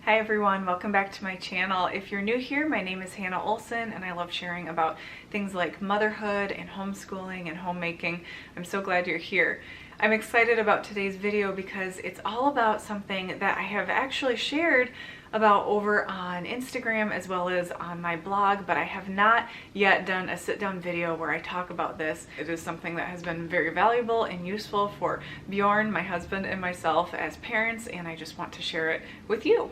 Hi everyone, welcome back to my channel. If you're new here, my name is Hannah Olson and I love sharing about things like motherhood and homeschooling and homemaking. I'm so glad you're here. I'm excited about today's video because it's all about something that I have actually shared about over on Instagram as well as on my blog, but I have not yet done a sit-down video where I talk about this. It is something that has been very valuable and useful for Bjorn, my husband, and myself as parents, and I just want to share it with you.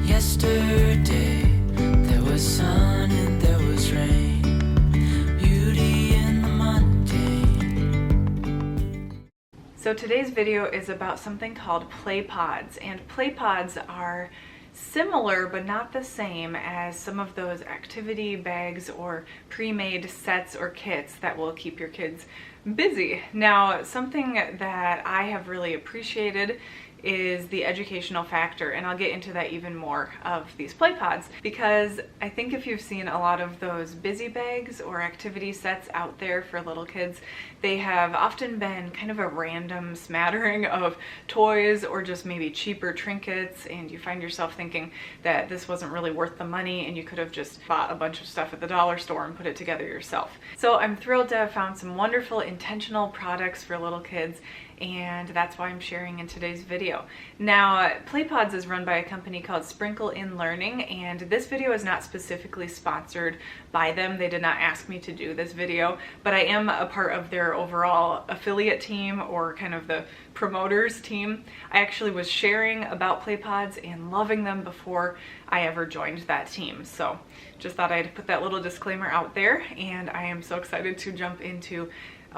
Yesterday there was sun and there was rain, beauty in the mundane. So today's video is about something called play pods, and play pods are similar but not the same as some of those activity bags or pre-made sets or kits that will keep your kids busy. Now, something that I have really appreciated is the educational factor, and I'll get into that even more of these play pods, because I think if you've seen a lot of those busy bags or activity sets out there for little kids, they have often been kind of a random smattering of toys or just maybe cheaper trinkets, and you find yourself thinking that this wasn't really worth the money and you could have just bought a bunch of stuff at the dollar store and put it together yourself. So I'm thrilled to have found some wonderful intentional products for little kids, and that's why I'm sharing in today's video. Now, Play Pods is run by a company called Sprinkle in Learning, and this video is not specifically sponsored by them. They did not ask me to do this video, but I am a part of their overall affiliate team, or kind of the promoters team. I actually was sharing about Play Pods and loving them before I ever joined that team. So just thought I'd put that little disclaimer out there, and I am so excited to jump into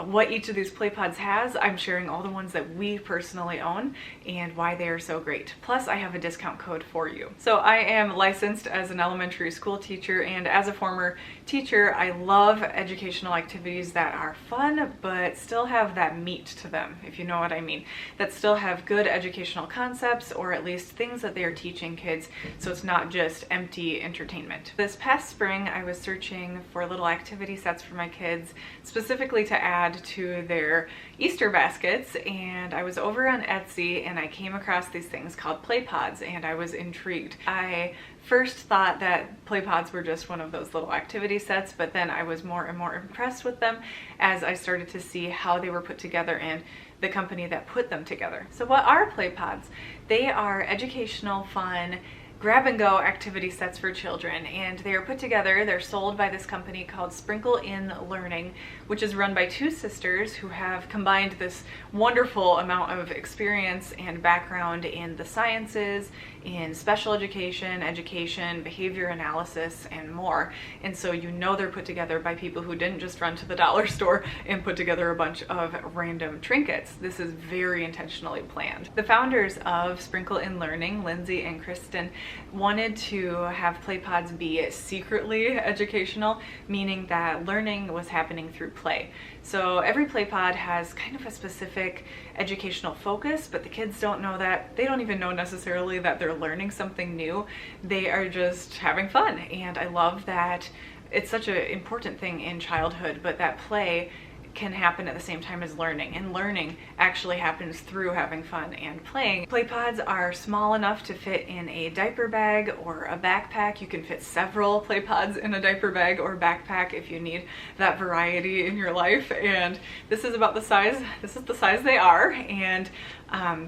what each of these play pods has. I'm sharing all the ones that we personally own and why they are so great. Plus, I have a discount code for you. So I am licensed as an elementary school teacher, and as a former teacher, I love educational activities that are fun but still have that meat to them, if you know what I mean, that still have good educational concepts, or at least things that they are teaching kids, so it's not just empty entertainment. This past spring, I was searching for little activity sets for my kids, specifically to add to their Easter baskets, and I was over on Etsy and I came across these things called play pods, and I was intrigued. I first thought that play pods were just one of those little activity sets, but then I was more and more impressed with them as I started to see how they were put together and the company that put them together. So what are play pods? They are educational, fun, grab-and-go activity sets for children, and they are put together. They're sold by this company called Sprinkle in Learning, which is run by two sisters who have combined this wonderful amount of experience and background in the sciences, in special education, behavior analysis, and more. And so you know they're put together by people who didn't just run to the dollar store and put together a bunch of random trinkets. This is very intentionally planned. The founders of Sprinkle in Learning, Lindsay and Kristen, wanted to have play pods be secretly educational, meaning that learning was happening through play. So every play pod has kind of a specific educational focus, but the kids don't know that. They don't even know necessarily that they're learning something new. They are just having fun, and I love that it's such an important thing in childhood, but that play can happen at the same time as learning, and learning actually happens through having fun and playing. Play pods are small enough to fit in a diaper bag or a backpack. You can fit several play pods in a diaper bag or backpack if you need that variety in your life, and this is about the size, this is the size they are, and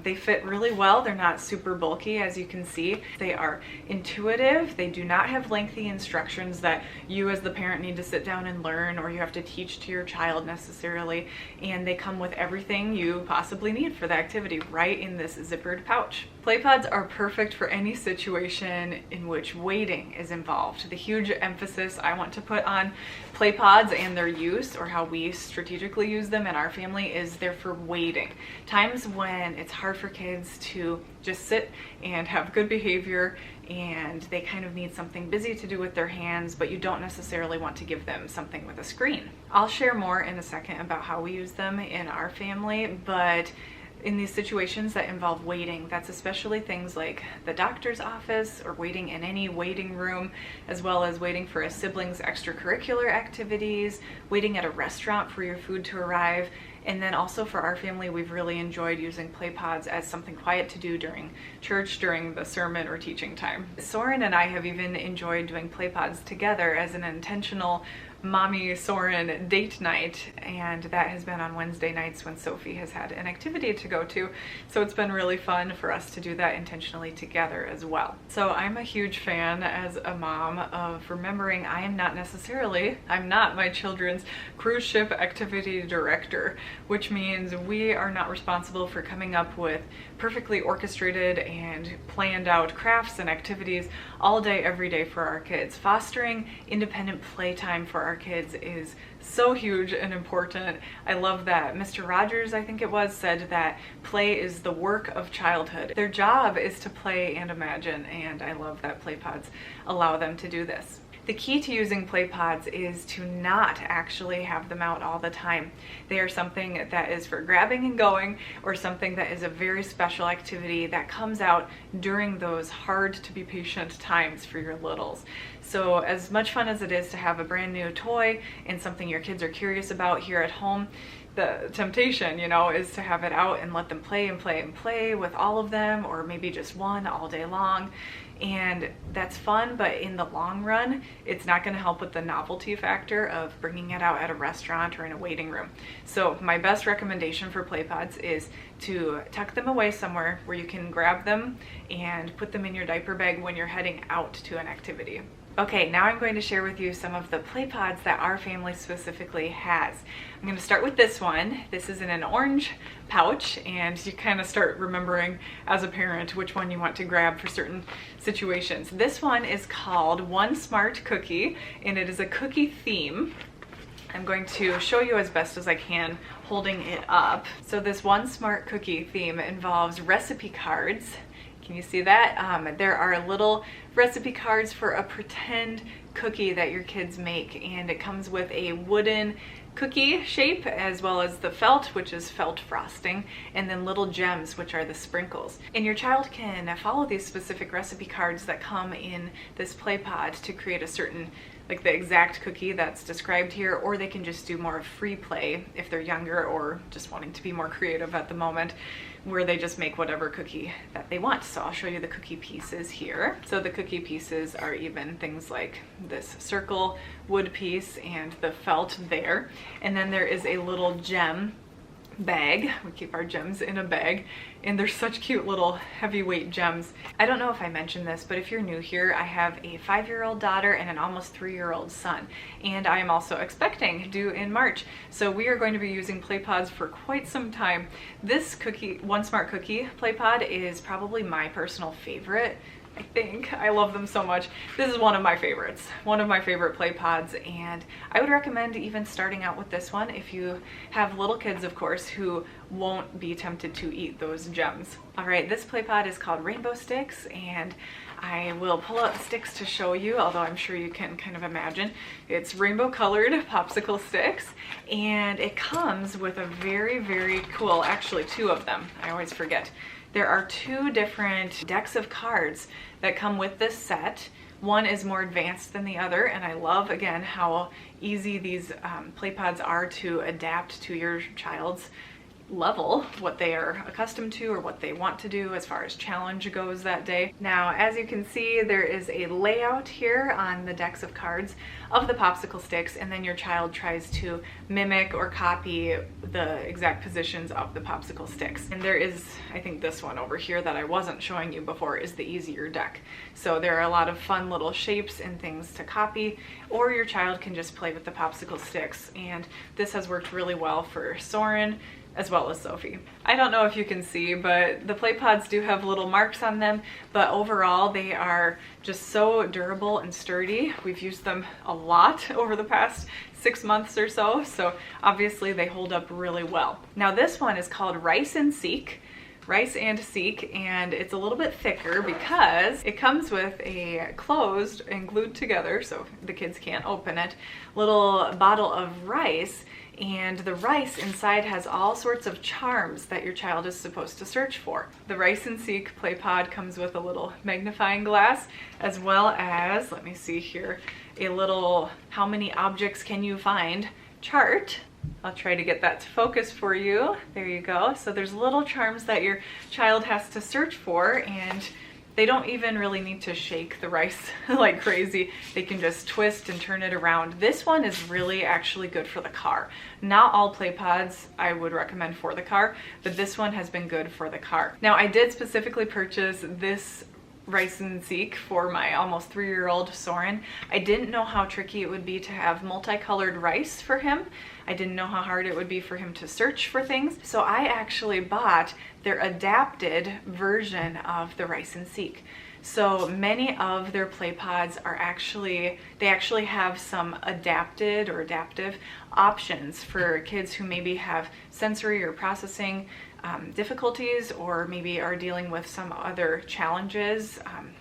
they fit really well. They're not super bulky, as you can see. They are intuitive. They do not have lengthy instructions that you as the parent need to sit down and learn, or you have to teach to your child necessarily, and they come with everything you possibly need for the activity right in this zippered pouch. Play pods are perfect for any situation in which waiting is involved. The huge emphasis I want to put on play pods and their use, or how we strategically use them in our family, is they're for waiting. Times when it's hard for kids to just sit and have good behavior, and they kind of need something busy to do with their hands, but you don't necessarily want to give them something with a screen. I'll share more in a second about how we use them in our family, but in these situations that involve waiting. That's especially things like the doctor's office or waiting in any waiting room, as well as waiting for a sibling's extracurricular activities, waiting at a restaurant for your food to arrive. And then also for our family, we've really enjoyed using play pods as something quiet to do during church, during the sermon or teaching time. Soren and I have even enjoyed doing play pods together as an intentional mommy Soren date night, and that has been on Wednesday nights when Sophie has had an activity to go to. So it's been really fun for us to do that intentionally together as well. So I'm a huge fan as a mom of remembering I'm not my children's cruise ship activity director, which means we are not responsible for coming up with perfectly orchestrated and planned out crafts and activities all day, every day for our kids. Fostering independent playtime for our kids is so huge and important. I love that Mr. Rogers, I think it was, said that play is the work of childhood. Their job is to play and imagine, and I love that play pods allow them to do this. The key to using play pods is to not actually have them out all the time. They are something that is for grabbing and going, or something that is a very special activity that comes out during those hard to be patient times for your littles. So as much fun as it is to have a brand new toy and something your kids are curious about here at home, the temptation, is to have it out and let them play and play and play with all of them, or maybe just one all day long. And that's fun, but in the long run, it's not going to help with the novelty factor of bringing it out at a restaurant or in a waiting room. So my best recommendation for play pods is to tuck them away somewhere where you can grab them and put them in your diaper bag when you're heading out to an activity. Okay, now I'm going to share with you some of the play pods that our family specifically has. I'm going to start with this one. This is in an orange pouch, and you kind of start remembering as a parent which one you want to grab for certain situations. This one is called One Smart Cookie, and it is a cookie theme. I'm going to show you as best as I can holding it up. So this One Smart Cookie theme involves recipe cards. Can you see that? There are little recipe cards for a pretend cookie that your kids make, and it comes with a wooden cookie shape as well as the felt, which is felt frosting, and then little gems, which are the sprinkles. And your child can follow these specific recipe cards that come in this play pod to create a certain, like the exact cookie that's described here, or they can just do more free play if they're younger or just wanting to be more creative at the moment, where they just make whatever cookie that they want. So I'll show you the cookie pieces here. So the cookie pieces are even things like this circle wood piece and the felt there. And then there is a little gem bag. We keep our gems in a bag, and they're such cute little heavyweight gems. I don't know if I mentioned this, but if you're new here, I have a 5-year-old daughter and an almost 3-year-old son, and I am also expecting, due in March. So we are going to be using play pods for quite some time. This cookie, One Smart Cookie play pod is probably my personal favorite. I think I love them so much. This is one of my favorites, one of my favorite play pods, and I would recommend even starting out with this one if you have little kids, of course, who won't be tempted to eat those gems. All right, this play pod is called Rainbow Sticks, and I will pull out the sticks to show you, although I'm sure you can kind of imagine. It's rainbow colored popsicle sticks, and it comes with a very, very cool, actually 2 of them, I always forget. There are 2 different decks of cards that come with this set. One is more advanced than the other, and I love, again, how easy these play pods are to adapt to your child's level, what they are accustomed to or what they want to do as far as challenge goes that day. Now, as you can see, there is a layout here on the decks of cards of the popsicle sticks, and then your child tries to mimic or copy the exact positions of the popsicle sticks. And there is, I think this one over here that I wasn't showing you before is the easier deck. So there are a lot of fun little shapes and things to copy, or your child can just play with the popsicle sticks. And this has worked really well for Soren as well as Sophie. I don't know if you can see, but the play pods do have little marks on them, but overall they are just so durable and sturdy. We've used them a lot over the past 6 months or so, so obviously they hold up really well. Now this one is called Rice and Seek Rice and Seek, and it's a little bit thicker because it comes with a closed and glued together, so the kids can't open it, little bottle of rice. And the rice inside has all sorts of charms that your child is supposed to search for. The Rice and Seek Play Pod comes with a little magnifying glass, as well as, let me see here, a little how many objects can you find chart. I'll try to get that to focus for you. There you go. So there's little charms that your child has to search for, and they don't even really need to shake the rice like crazy. They can just twist and turn it around. This one is really actually good for the car. Not all Play Pods I would recommend for the car, but this one has been good for the car. Now, I did specifically purchase this Rice and Seek for my almost 3-year-old Soren. I didn't know how tricky it would be to have multicolored rice for him. I didn't know how hard it would be for him to search for things. So I actually bought their adapted version of the Rice and Seek. So many of their Play Pods are they actually have some adapted or adaptive options for kids who maybe have sensory or processing difficulties, or maybe are dealing with some other challenges,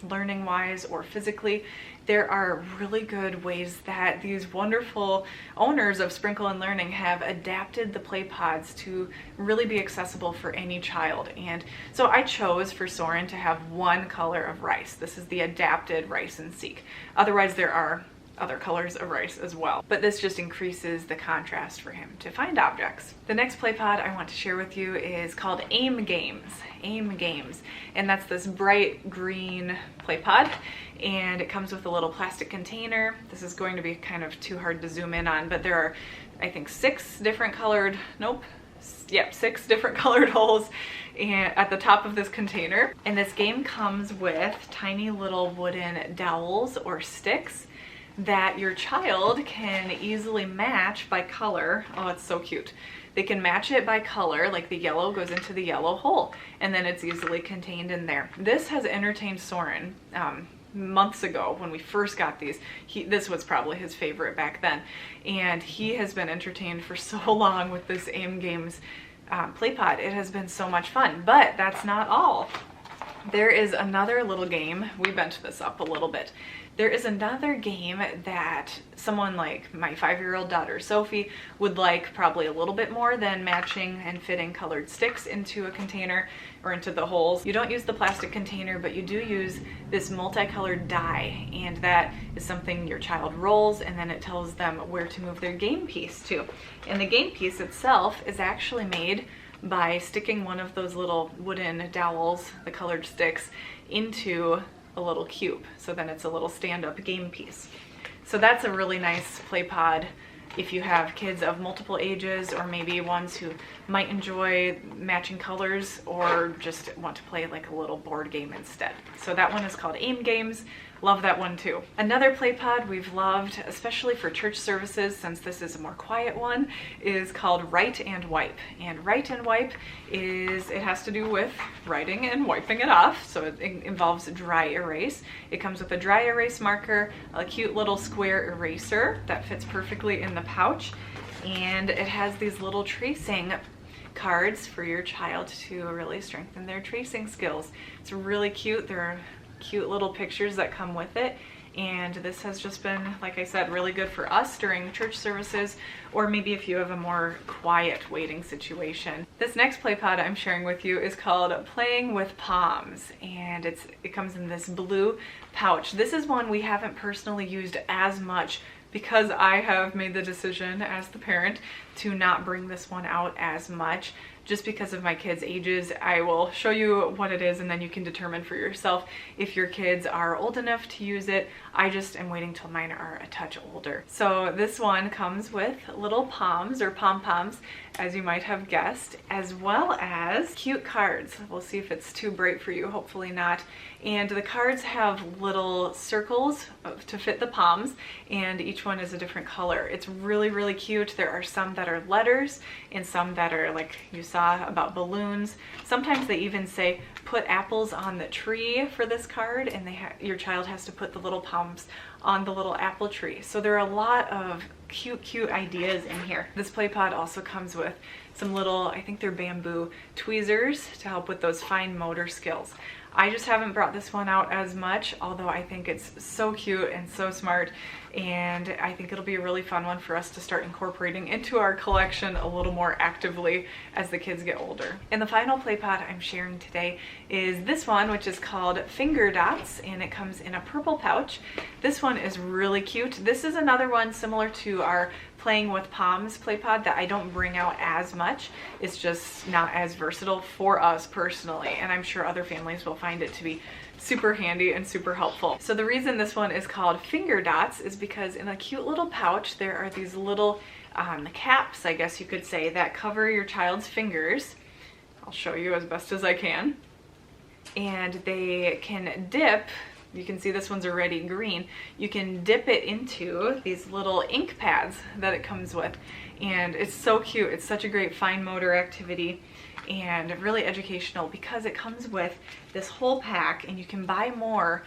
learning wise or physically. There are really good ways that these wonderful owners of Sprinkle and Learning have adapted the Play Pods to really be accessible for any child. And so I chose for Soren to have one color of rice. This is the adapted Rice and Seek. Otherwise, there are other colors of rice as well, but this just increases the contrast for him to find objects. The next Play Pod I want to share with you is called Aim Games. Aim Games, and that's this bright green Play Pod, and it comes with a little plastic container. This is going to be kind of too hard to zoom in on, but there are, I think, 6 different colored holes at the top of this container. And this game comes with tiny little wooden dowels or sticks that your child can easily match by color. Oh, it's so cute. They can match it by color, like the yellow goes into the yellow hole, and then it's easily contained in there. This has entertained Soren months ago when we first got these. This was probably his favorite back then, and he has been entertained for so long with this Aim Games Play Pod. It has been so much fun, but that's not all. There is another little game. We bent this up a little bit. There is another game that someone like my 5-year-old daughter Sophie would like probably a little bit more than matching and fitting colored sticks into a container or into the holes. You don't use the plastic container, but you do use this multicolored die, and that is something your child rolls, and then it tells them where to move their game piece to. And the game piece itself is actually made by sticking one of those little wooden dowels, the colored sticks, into a little cube. So then it's a little stand-up game piece. So that's a really nice Play Pod if you have kids of multiple ages, or maybe ones who might enjoy matching colors or just want to play like a little board game instead. So that one is called Aim Games. Love that one too. Another Play Pod we've loved, especially for church services, since this is a more quiet one, is called Write and Wipe. And Write and Wipe it has to do with writing and wiping it off. So it involves dry erase. It comes with a dry erase marker, a cute little square eraser that fits perfectly in the pouch, and it has these little tracing cards for your child to really strengthen their tracing skills. It's really cute. There are cute little pictures that come with it, and this has just been, like I said, really good for us during church services, or maybe if you have a more quiet waiting situation. This next Play Pod I'm sharing with you is called Playing with Palms, and it comes in this blue pouch. This is one we haven't personally used as much because I have made the decision as the parent to not bring this one out as much, just because of my kids' ages. I will show you what it is, and then you can determine for yourself if your kids are old enough to use it. I just am waiting till mine are a touch older. So this one comes with little palms, or pom-poms, as you might have guessed, as well as cute cards. We'll see if it's too bright for you, hopefully not. And the cards have little circles to fit the palms, and each one is a different color. It's really, really cute. There are some that are letters, and some that are, like you saw, about balloons. Sometimes they even say put apples on the tree for this card, and your child has to put the little palms on the little apple tree. So there are a lot of cute ideas in here. This play pod also comes with some little, I think they're bamboo tweezers to help with those fine motor skills. I just haven't brought this one out as much, although I think it's so cute and so smart, and I think it'll be a really fun one for us to start incorporating into our collection a little more actively as the kids get older. And the final play pod I'm sharing today is this one, which is called Finger Dots, and it comes in a purple pouch. This one is really cute. This is another one similar to our Playing with Palms play pod that I don't bring out as much. It's just not as versatile for us personally, and I'm sure other families will find it to be super handy and super helpful. So the reason this one is called Finger Dots is because in a cute little pouch there are these little caps, I guess you could say, that cover your child's fingers. I'll show you as best as I can. And they can dip. You can see this one's already green. You can dip it into these little ink pads that it comes with. And it's so cute. It's such a great fine motor activity and really educational because it comes with this whole pack, and you can buy more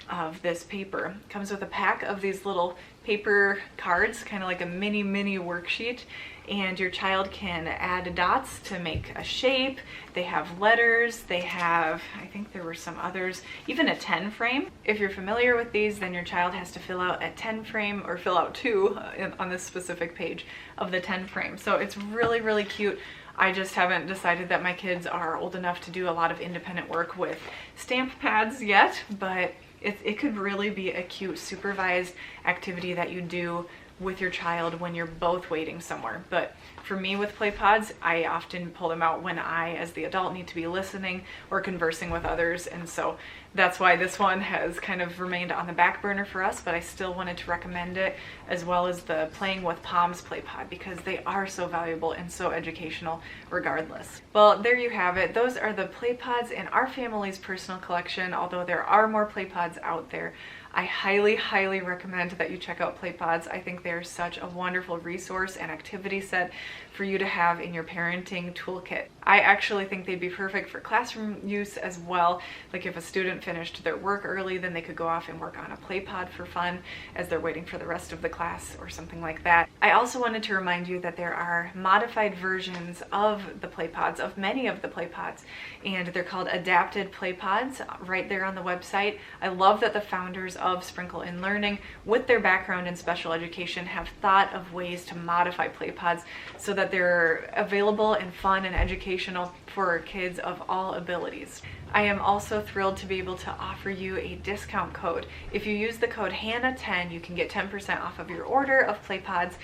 of this paper. It comes with a pack of these little paper cards, kind of like a mini worksheet, and your child can add dots to make a shape. They have letters, they have, I think there were some others, even a 10 frame. If you're familiar with these, then your child has to fill out a 10 frame, or fill out two on this specific page of the 10 frame. So it's really cute. I just haven't decided that my kids are old enough to do a lot of independent work with stamp pads yet, but it could really be a cute supervised activity that you do with your child when you're both waiting somewhere. But for me with play pods, I often pull them out when I, as the adult, need to be listening or conversing with others, and so that's why this one has kind of remained on the back burner for us, but I still wanted to recommend it, as well as the Playing with Palms play pod, because they are so valuable and so educational regardless. Well, there you have it. Those are the play pods in our family's personal collection. Although there are more play pods out there, I highly recommend that you check out play pods. I think they're such a wonderful resource and activity set for you to have in your parenting toolkit. I actually think they'd be perfect for classroom use as well. Like if a student finished their work early, then they could go off and work on a play pod for fun as they're waiting for the rest of the class or something like that. I also wanted to remind you that there are modified versions of the play pods, of many of the play pods, and they're called adapted play pods right there on the website. I love that the founders of Sprinkle in Learning, with their background in special education, have thought of ways to modify play pods so that they're available and fun and educational for kids of all abilities. I am also thrilled to be able to offer you a discount code. If you use the code HANNAH10, you can get 10% off of your order of play pods.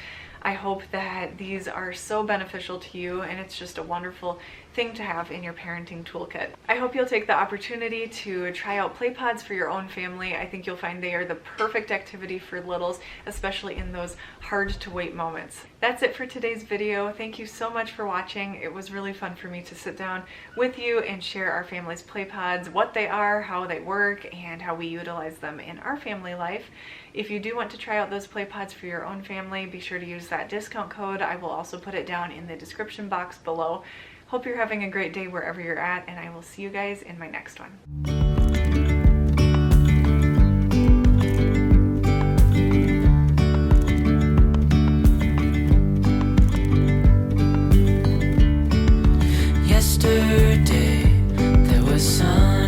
I hope that these are so beneficial to you, and it's just a wonderful thing to have in your parenting toolkit. I hope you'll take the opportunity to try out play pods for your own family. I think you'll find they are the perfect activity for littles, especially in those hard to wait moments. That's it for today's video. Thank you so much for watching. It was really fun for me to sit down with you and share our family's play pods, what they are, how they work, and how we utilize them in our family life. If you do want to try out those play pods for your own family, be sure to use that discount code. I will also put it down in the description box below. Hope you're having a great day wherever you're at, and I will see you guys in my next one. Yesterday there was sun